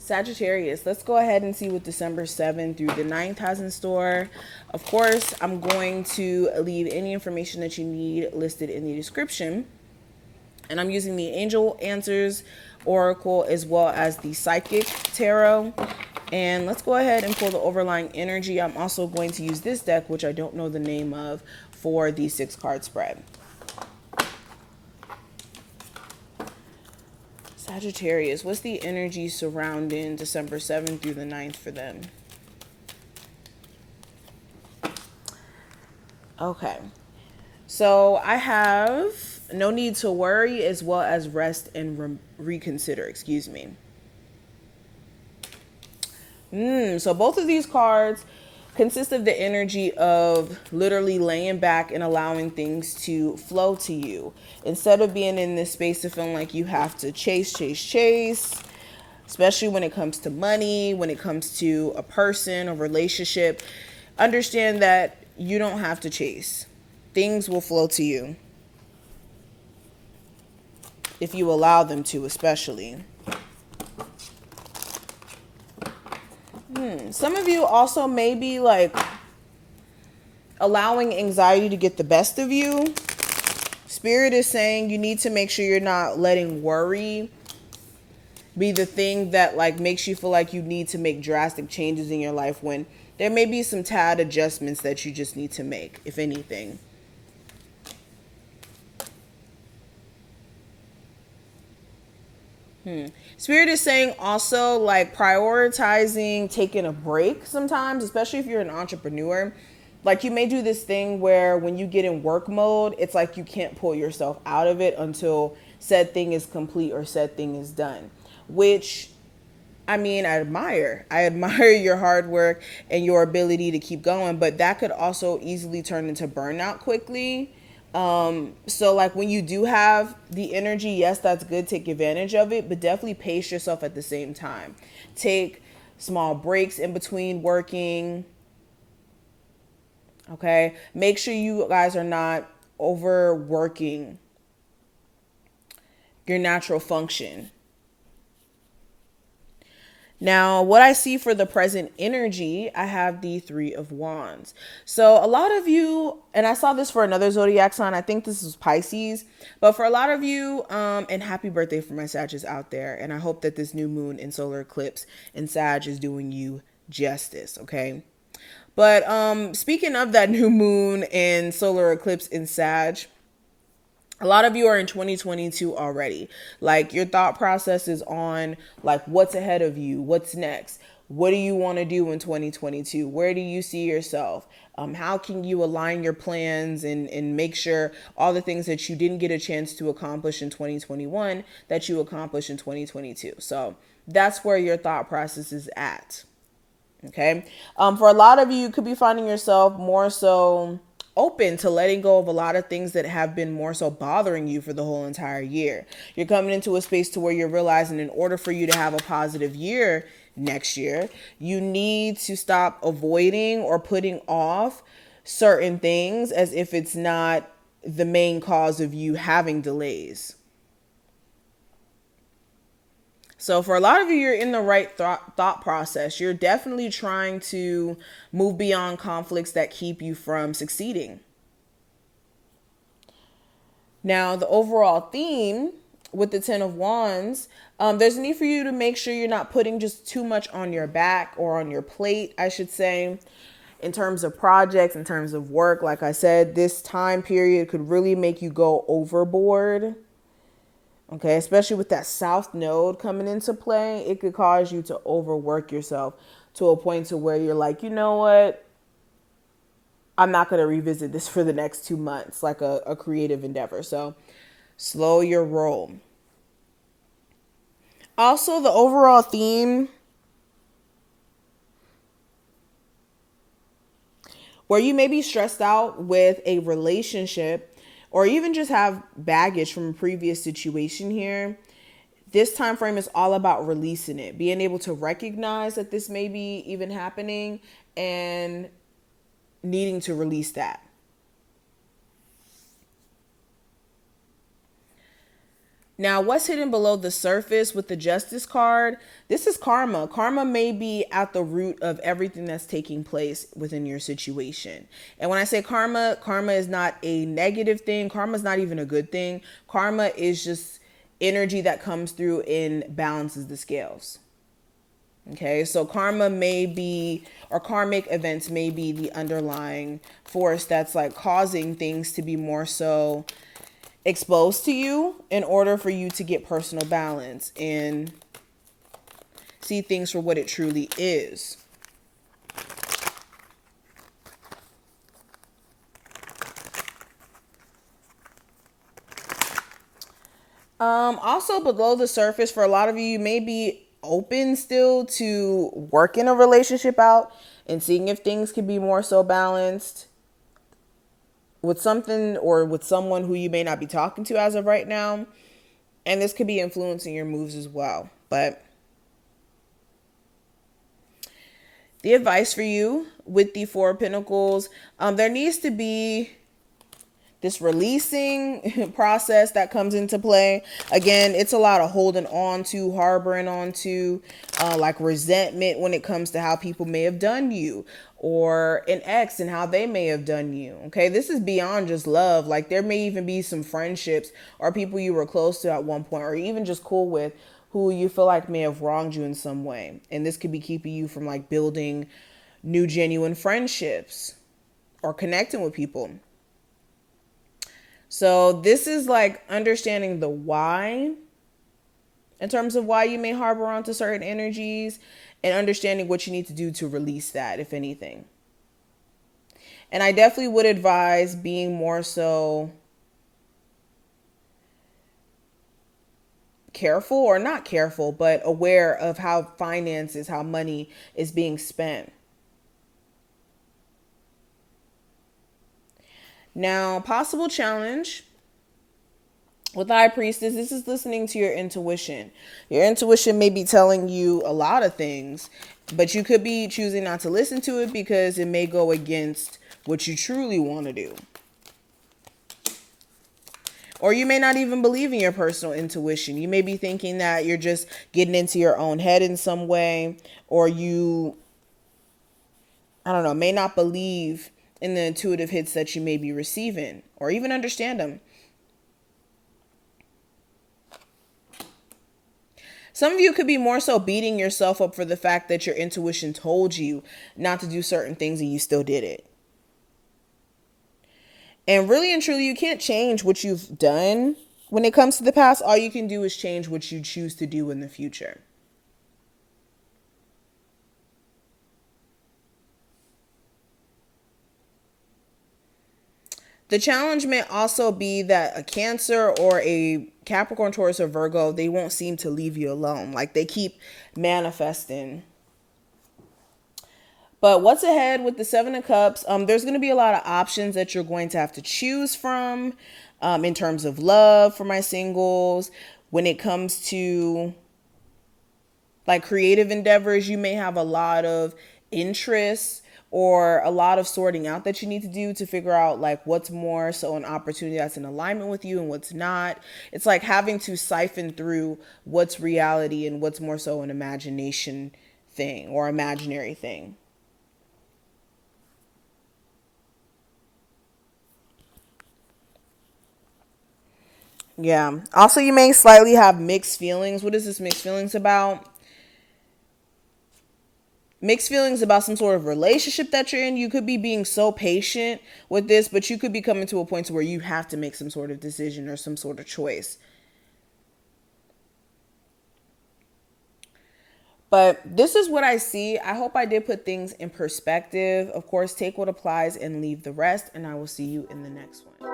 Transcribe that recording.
Sagittarius, let's go ahead and see what December 7th through the 9th has in store. Of course, I'm going to leave any information that you need listed in the description. And I'm using the Angel Answers Oracle as well as the Psychic Tarot. And let's go ahead and pull the overlying energy. I'm also going to use this deck, which I don't know the name of, for the 6-card spread. Sagittarius, what's the energy surrounding December 7th through the 9th for them? Okay. So I have no need to worry as well as rest and reconsider, excuse me. So both of these cards consist of the energy of literally laying back and allowing things to flow to you. Instead of being in this space of feeling like you have to chase, especially when it comes to money, when it comes to a person, a relationship, understand that you don't have to chase. Things will flow to you if you allow them to, especially. Some of you also may be like allowing anxiety to get the best of you. Spirit is saying you need to make sure you're not letting worry be the thing that like makes you feel like you need to make drastic changes in your life, when there may be some tad adjustments that you just need to make, if anything. Spirit is saying also like prioritizing taking a break sometimes, especially if you're an entrepreneur. Like you may do this thing where when you get in work mode, it's like you can't pull yourself out of it until said thing is complete or said thing is done, which I mean, I admire your hard work and your ability to keep going, but that could also easily turn into burnout quickly. So like when you do have the energy, yes, that's good. Take advantage of it, but definitely pace yourself at the same time. Take small breaks in between working. Okay. Make sure you guys are not overworking your natural function. Now, what I see for the present energy, I have the 3 of Wands. So a lot of you, and I saw this for another zodiac sign, I think this is Pisces, but for a lot of you, and happy birthday for my Sagittarius out there. And I hope that this new moon and solar eclipse in Sag is doing you justice, okay? But speaking of that new moon and solar eclipse in Sag, a lot of you are in 2022 already. Like your thought process is on like what's ahead of you, what's next, what do you want to do in 2022, where do you see yourself, how can you align your plans and make sure all the things that you didn't get a chance to accomplish in 2021 that you accomplish in 2022. So that's where your thought process is at. Okay. For a lot of you, you could be finding yourself more so open to letting go of a lot of things that have been more so bothering you for the whole entire year. You're coming into a space to where you're realizing in order for you to have a positive year next year, you need to stop avoiding or putting off certain things as if it's not the main cause of you having delays. So for a lot of you, you're in the right thought process. You're definitely trying to move beyond conflicts that keep you from succeeding. Now, the overall theme with the 10 of Wands, there's a need for you to make sure you're not putting just too much on your back or on your plate, I should say, in terms of projects, in terms of work. Like I said, this time period could really make you go overboard. Okay, especially with that South Node coming into play, it could cause you to overwork yourself to a point to where you're like, you know what? I'm not going to revisit this for the next 2 months, like a creative endeavor. So slow your roll. Also, the overall theme where you may be stressed out with a relationship or even just have baggage from a previous situation here, this time frame is all about releasing it, being able to recognize that this may be even happening and needing to release that. Now, what's hidden below the surface with the Justice card? This is karma. Karma may be at the root of everything that's taking place within your situation. And when I say karma, karma is not a negative thing. Karma is not even a good thing. Karma is just energy that comes through and balances the scales. Okay, so karma may be, or karmic events may be the underlying force that's like causing things to be more so exposed to you in order for you to get personal balance and see things for what it truly is. Also below the surface, for a lot of you, you may be open still to working a relationship out and seeing if things can be more so balanced with something or with someone who you may not be talking to as of right now. And this could be influencing your moves as well. But the advice for you with the Four of Pentacles, there needs to be this releasing process that comes into play. Again, it's a lot of holding on to, harboring on to, like resentment when it comes to how people may have done you, or an ex and how they may have done you. Okay, this is beyond just love. Like there may even be some friendships or people you were close to at one point, or even just cool with, who you feel like may have wronged you in some way. And this could be keeping you from like building new genuine friendships or connecting with people. So this is like understanding the why in terms of why you may harbor onto certain energies, and understanding what you need to do to release that, if anything. And I definitely would advise being more so careful, or not careful, but aware of how finances, how money is being spent. Now, possible challenge with the High Priestess, this is listening to your intuition. Your intuition may be telling you a lot of things, but you could be choosing not to listen to it because it may go against what you truly want to do. Or you may not even believe in your personal intuition. You may be thinking that you're just getting into your own head in some way, or you, I don't know, may not believe in the intuitive hits that you may be receiving, or even understand them. Some of you could be more so beating yourself up for the fact that your intuition told you not to do certain things and you still did it. And really and truly, you can't change what you've done when it comes to the past. All you can do is change what you choose to do in the future. The challenge may also be that a Cancer or a Capricorn, Taurus, or Virgo, they won't seem to leave you alone. Like they keep manifesting. But what's ahead with the Seven of Cups? There's going to be a lot of options that you're going to have to choose from in terms of love for my singles. When it comes to like creative endeavors, you may have a lot of interests or a lot of sorting out that you need to do to figure out like what's more so an opportunity that's in alignment with you and what's not. It's like having to siphon through what's reality and what's more so an imagination thing or imaginary thing. Yeah. Also, you may slightly have mixed feelings. What is this mixed feelings about? Mixed feelings about some sort of relationship that you're in. You could be being so patient with this, but you could be coming to a point to where you have to make some sort of decision or some sort of choice. But this is what I see. I hope I did put things in perspective. Of course, take what applies and leave the rest, and I will see you in the next one.